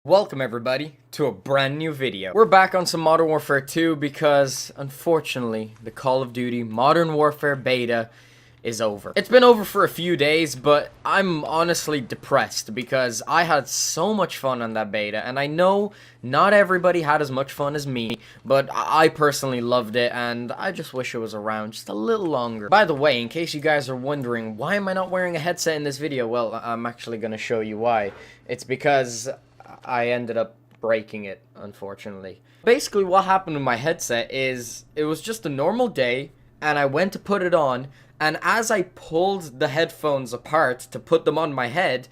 Welcome everybody to a brand new video. We're back on some Modern Warfare 2 because, unfortunately, the Call of Duty Modern Warfare beta is over. It's been over for a few days, but I'm honestly depressed because I had so much fun on that beta, and I know not everybody had as much fun as me, but I personally loved it, and I just wish it was around just a little longer. By the way, in case you guys are wondering, why am I not wearing a headset in this video? Well, I'm actually going to show you why. It's because I ended up breaking it, unfortunately. Basically, what happened with my headset is it was just a normal day, and I went to put it on, and as I pulled the headphones apart to put them on my head,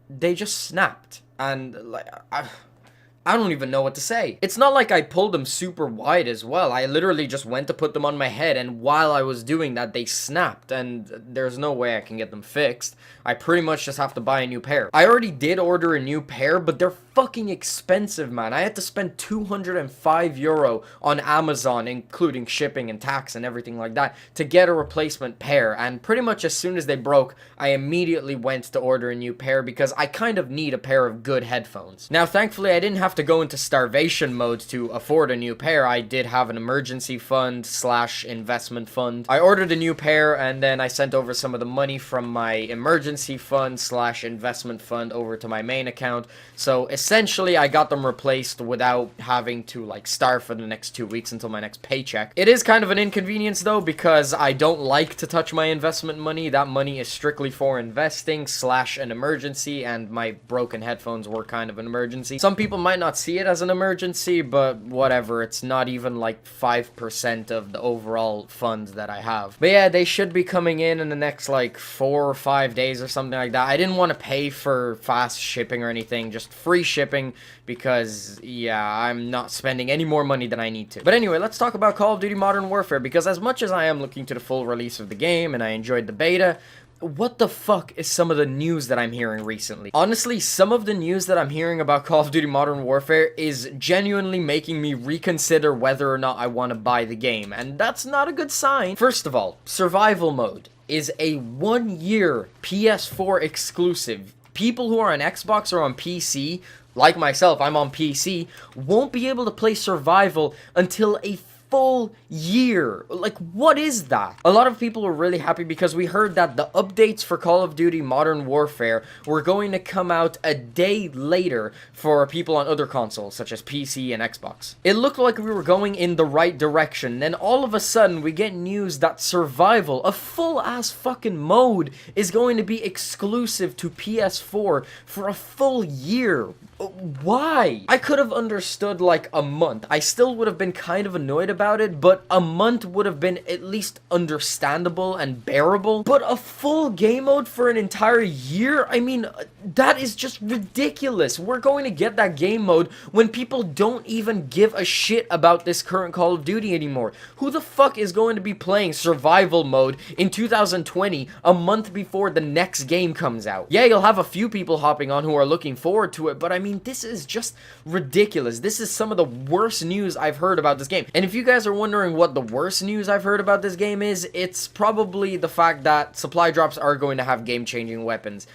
they just snapped. And like, I don't even know what to say. It's not like I pulled them super wide as well. I literally just went to put them on my head, and while I was doing that, they snapped, and there's no way I can get them fixed. I pretty much just have to buy a new pair. I already did order a new pair, but they're fucking expensive, man. I had to spend €205 on Amazon, including shipping and tax and everything like that, to get a replacement pair. And pretty much as soon as they broke, I immediately went to order a new pair because I kind of need a pair of good headphones. Now, thankfully, I didn't have to go into starvation mode to afford a new pair. I did have an emergency fund / investment fund. I ordered a new pair, and then I sent over some of the money from my emergency fund / investment fund over to my main account. So essentially, I got them replaced without having to like starve for the next 2 weeks until my next paycheck. It is kind of an inconvenience though, because I don't like to touch my investment money. That money is strictly for investing / an emergency, and my broken headphones were kind of an emergency. Some people might not see it as an emergency, but whatever. It's not even like 5% of the overall funds that I have. But yeah, they should be coming in the next like 4 or 5 days or something like that. I didn't want to pay for fast shipping or anything, just free shipping, because yeah, I'm not spending any more money than I need to. But anyway, let's talk about Call of Duty Modern Warfare, because as much as I am looking to the full release of the game and I enjoyed the beta, what the fuck is some of the news that I'm hearing recently? Honestly, some of the news that I'm hearing about Call of Duty Modern Warfare is genuinely making me reconsider whether or not I want to buy the game, and that's not a good sign. First of all, survival mode is a 1-year PS4 exclusive. People who are on Xbox or on PC, like myself, I'm on PC, won't be able to play survival until a full year. Like, what is that? A lot of people were really happy because we heard that the updates for Call of Duty Modern Warfare were going to come out a day later for people on other consoles, such as PC and Xbox. It looked like we were going in the right direction. Then all of a sudden, we get news that survival, a full-ass fucking mode, is going to be exclusive to PS4 for a full year. Why? I could have understood like a month. I still would have been kind of annoyed about it, but a month would have been at least understandable and bearable. But a full game mode for an entire year? I mean, that is just ridiculous. We're going to get that game mode when people don't even give a shit about this current Call of Duty anymore. Who the fuck is going to be playing survival mode in 2020, a month before the next game comes out? Yeah, you'll have a few people hopping on who are looking forward to it, but I mean, this is just ridiculous. This is some of the worst news I've heard about this game. And if you guys are wondering what the worst news I've heard about this game is, it's probably the fact that supply drops are going to have game-changing weapons.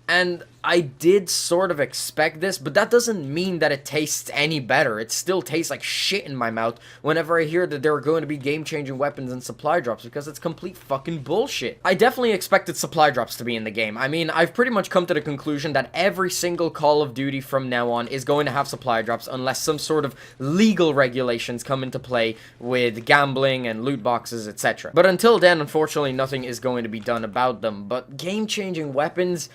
And I did sort of expect this, but that doesn't mean that it tastes any better. It still tastes like shit in my mouth whenever I hear that there are going to be game-changing weapons and supply drops, because it's complete fucking bullshit. I definitely expected supply drops to be in the game. I mean, I've pretty much come to the conclusion that every single Call of Duty from now on is going to have supply drops unless some sort of legal regulations come into play with gambling and loot boxes, etc. But until then, unfortunately, nothing is going to be done about them. But game-changing weapons,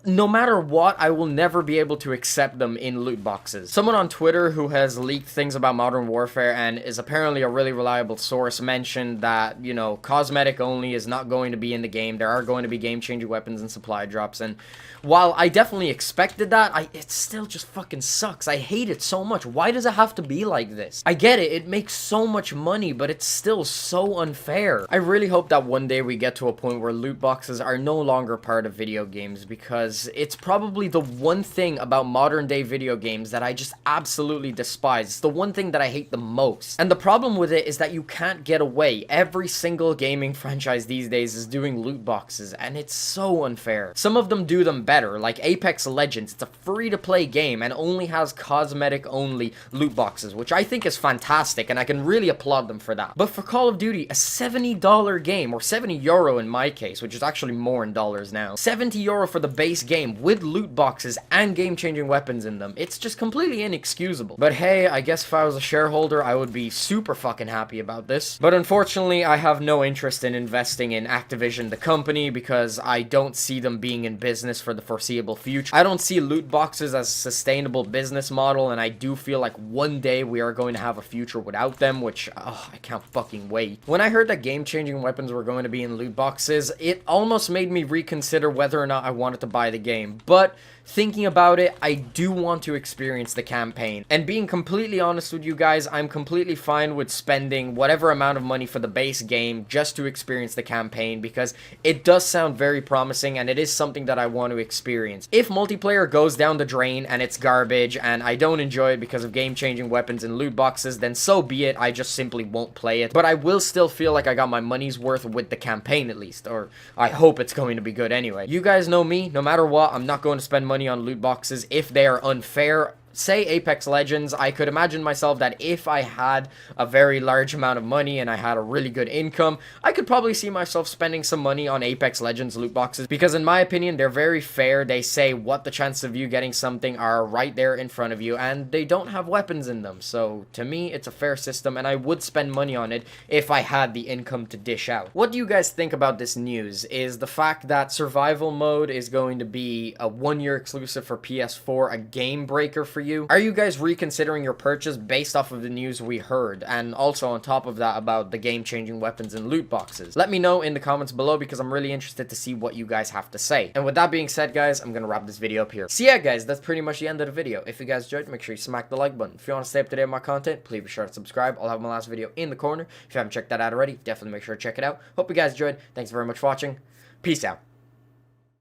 no matter what, I will never be able to accept them in loot boxes. Someone on Twitter who has leaked things about Modern Warfare and is apparently a really reliable source mentioned that, you know, cosmetic only is not going to be in the game. There are going to be game-changing weapons and supply drops, and while I definitely expected that, it still just fucking sucks. I hate it so much. Why does it have to be like this? I get it, it makes so much money, but it's still so unfair. I really hope that one day we get to a point where loot boxes are no longer part of video games, because because it's probably the one thing about modern day video games that I just absolutely despise. It's the one thing that I hate the most. And the problem with it is that you can't get away. Every single gaming franchise these days is doing loot boxes, and it's so unfair. Some of them do them better, like Apex Legends. It's a free-to-play game and only has cosmetic-only loot boxes, which I think is fantastic, and I can really applaud them for that. But for Call of Duty, a $70 game, or €70 in my case, which is actually more in dollars now, €70 for the base game with loot boxes and game-changing weapons in them. It's just completely inexcusable. But hey, I guess if I was a shareholder, I would be super fucking happy about this. But unfortunately, I have no interest in investing in Activision, the company, because I don't see them being in business for the foreseeable future. I don't see loot boxes as a sustainable business model, and I do feel like one day we are going to have a future without them, which, I can't fucking wait. When I heard that game-changing weapons were going to be in loot boxes, it almost made me reconsider whether or not I wanted to buy the game. But thinking about it, I do want to experience the campaign. And being completely honest with you guys, I'm completely fine with spending whatever amount of money for the base game just to experience the campaign, because it does sound very promising and it is something that I want to experience. If multiplayer goes down the drain and it's garbage and I don't enjoy it because of game-changing weapons and loot boxes, then so be it. I just simply won't play it. But I will still feel like I got my money's worth with the campaign at least, or I hope it's going to be good anyway. You guys know me, no matter what, I'm not going to spend money on loot boxes if they are unfair. Say Apex Legends, I could imagine myself that if I had a very large amount of money and I had a really good income, I could probably see myself spending some money on Apex Legends loot boxes, because in my opinion, they're very fair. They say what the chances of you getting something are right there in front of you, and they don't have weapons in them. So to me, it's a fair system, and I would spend money on it if I had the income to dish out. What do you guys think about this news? Is the fact that survival mode is going to be a 1-year exclusive for PS4 a game breaker for you? Are you guys reconsidering your purchase based off of the news we heard? And also on top of that, about the game-changing weapons and loot boxes? Let me know in the comments below, because I'm really interested to see what you guys have to say. And with that being said, guys, I'm gonna wrap this video up here. So yeah, guys, that's pretty much the end of the video. If you guys enjoyed, make sure you smack the like button. If you want to stay up to date with my content, please be sure to subscribe. I'll have my last video in the corner. If you haven't checked that out already, definitely make sure to check it out. Hope you guys enjoyed. Thanks very much for watching. Peace out.